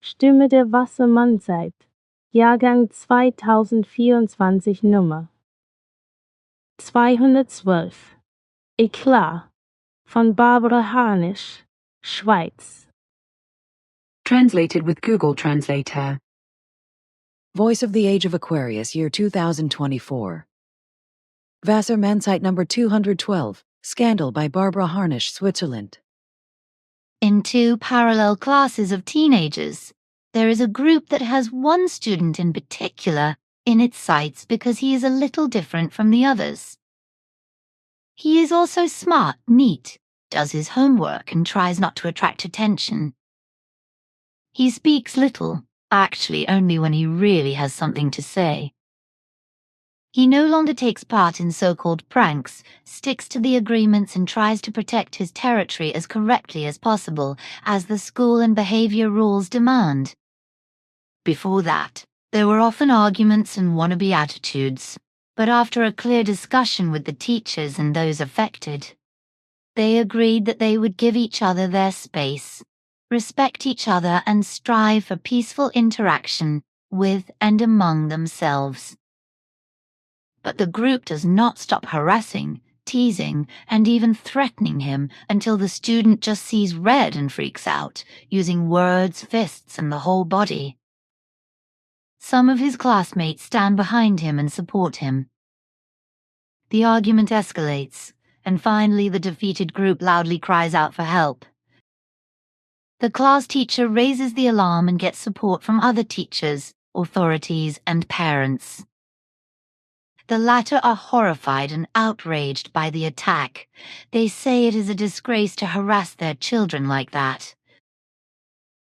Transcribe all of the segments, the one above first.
Stimme der Wassermannzeit, Jahrgang 2024 Nummer 212. Eklat von Barbara Harnisch, Schweiz. Translated with Google Translator. Voice of the Age of Aquarius, year 2024. Wassermannzeit number 212, Scandal by Barbara Harnisch, Switzerland. In two parallel classes of teenagers, there is a group that has one student in particular in its sights because he is a little different from the others. He is also smart, neat, does his homework and tries not to attract attention. He speaks little, actually only when he really has something to say. He no longer takes part in so-called pranks, sticks to the agreements and tries to protect his territory as correctly as possible, as the school and behavior rules demand. Before that, there were often arguments and wannabe attitudes, but after a clear discussion with the teachers and those affected, they agreed that they would give each other their space, respect each other and strive for peaceful interaction with and among themselves. But the group does not stop harassing, teasing, and even threatening him until the student just sees red and freaks out, using words, fists, and the whole body. Some of his classmates stand behind him and support him. The argument escalates, and finally the defeated group loudly cries out for help. The class teacher raises the alarm and gets support from other teachers, authorities, and parents. The latter are horrified and outraged by the attack. They say it is a disgrace to harass their children like that.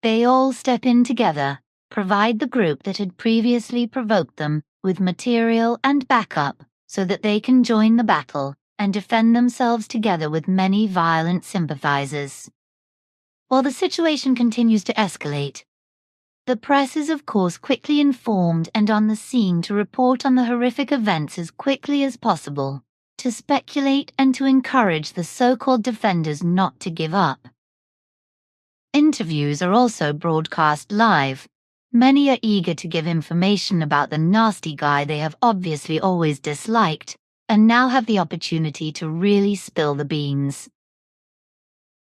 They all step in together, provide the group that had previously provoked them with material and backup so that they can join the battle and defend themselves together with many violent sympathizers. While the situation continues to escalate, the press is of course quickly informed and on the scene to report on the horrific events as quickly as possible, to speculate and to encourage the so-called defenders not to give up. Interviews are also broadcast live. Many are eager to give information about the nasty guy they have obviously always disliked, and now have the opportunity to really spill the beans.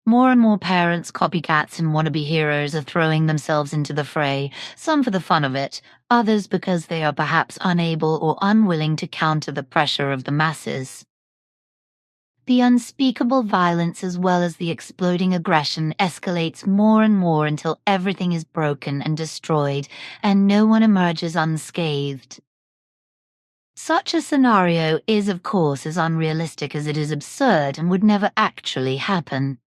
More and more parents, copycats, and wannabe heroes are throwing themselves into the fray, some for the fun of it, others because they are perhaps unable or unwilling to counter the pressure of the masses. The unspeakable violence as well as the exploding aggression escalates more and more until everything is broken and destroyed, and no one emerges unscathed. Such a scenario is, of course, as unrealistic as it is absurd and would never actually happen.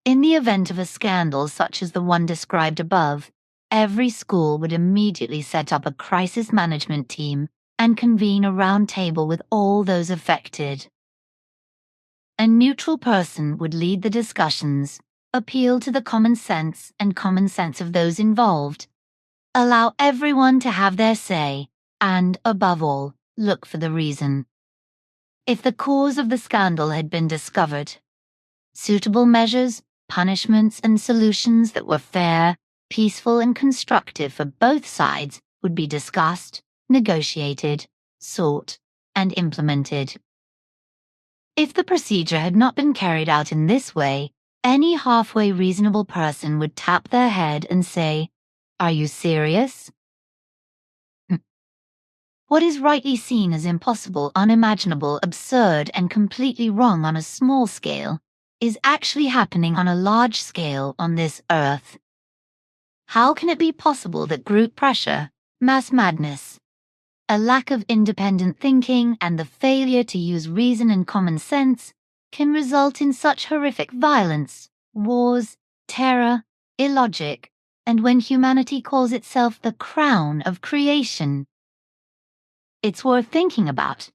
In the event of a scandal such as the one described above, every school would immediately set up a crisis management team and convene a round table with all those affected. A neutral person would lead the discussions, appeal to the common sense of those involved, allow everyone to have their say, and, above all, look for the reason. If the cause of the scandal had been discovered, suitable measures, punishments, and solutions that were fair, peaceful, and constructive for both sides would be discussed, negotiated, sought, and implemented. If the procedure had not been carried out in this way, any halfway reasonable person would tap their head and say, "Are you serious?" What is rightly seen as impossible, unimaginable, absurd, and completely wrong on a small scale is actually happening on a large scale on this earth. How can it be possible that group pressure, mass madness, a lack of independent thinking, and the failure to use reason and common sense can result in such horrific violence, wars, terror, illogic, and when humanity calls itself the crown of creation? It's worth thinking about,